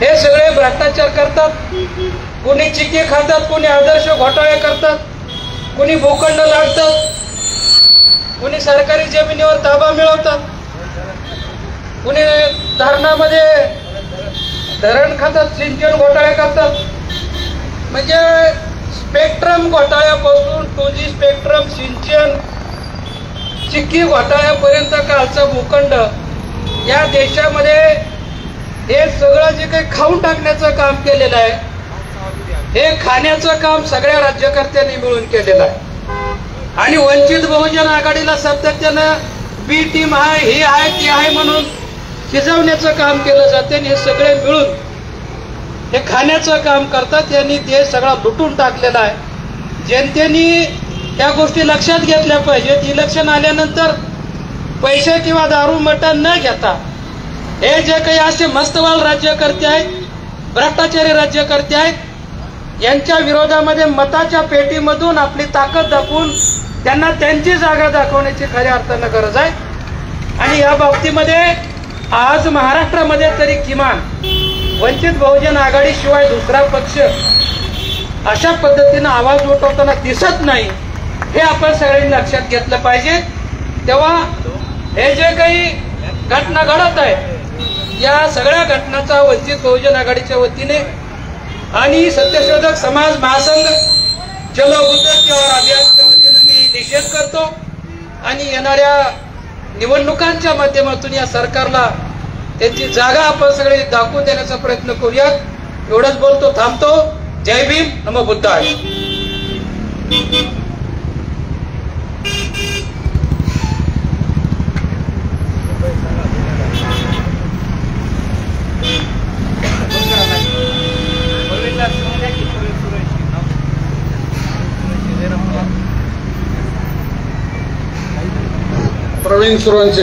हे सगळे भ्रष्टाचार करतात. कोणी चिके खातात, कोणी आदर्श घोटाळे करतात, कोणी भूखंड लाटतात, कोणी सरकारी जमिनीवर ताबा मिळवतात, कोणी धरणामध्ये धरण खातात, सिंचन घोटाळे करतात. म्हणजे स्पेक्ट्रम घोटाळ्यापासून 2G स्पेक्ट्रम, सिंचन, चिक्की घोटाळ्यापर्यंत कालचा भूखंड या देशामध्ये हे सगळं जे काही खाऊन टाकण्याचं काम केलेलं आहे, हे खाण्याचं काम सगळ्या राज्यकर्त्यांनी मिळून केलेलं आहे. आणि वंचित बहुजन आघाडीला सातत्यानं बी टीम आहे, ही आहे, ती आहे म्हणून शिजवण्याचं काम केलं जाते. हे सगळे मिळून हे खाण्याचं काम करतात. यांनी ते सगळं लुटून टाकलेलं आहे. जनतेने त्या गोष्टी लक्षात घेतल्या पाहिजेत. इलेक्शन आल्यानंतर पैसे किंवा दारू मटण न घेता हे जे काही असे मस्तवाल राज्यकर्ते आहेत, भ्रष्टाचारी राज्यकर्ते आहेत, यांच्या विरोधामध्ये मताच्या पेटीमधून आपली ताकद दाखवून त्यांना त्यांची जागा दाखवण्याची खऱ्या अर्थानं गरज आहे. आणि या बाबतीमध्ये आज महाराष्ट्रामध्ये तरी किमान वंचित बहुजन आघाडीशिवाय दुसरा पक्ष अशा पद्धतीनं आवाज उठवताना दिसत नाही. हे आपण सगळ्यांनी लक्षात घेतलं पाहिजे. तेव्हा हे जे काही घटना घडत आहे, या सगळ्या घटनांचा वंचित बहुजन आघाडीच्या वतीने आणि सत्यशोधक समाज महासंघ चलो बुद्धत्यावर अभियानच्या वतीने मी निषेध करतो. आणि येणाऱ्या निवडणुकांच्या माध्यमातून या सरकारला त्यांची जागा आपण सगळे दाखवून देण्याचा प्रयत्न करूयात. एवढंच बोलतो, थांबतो. जय भीम, नमो बुद्धाय. प्रवीण सुरवंशी.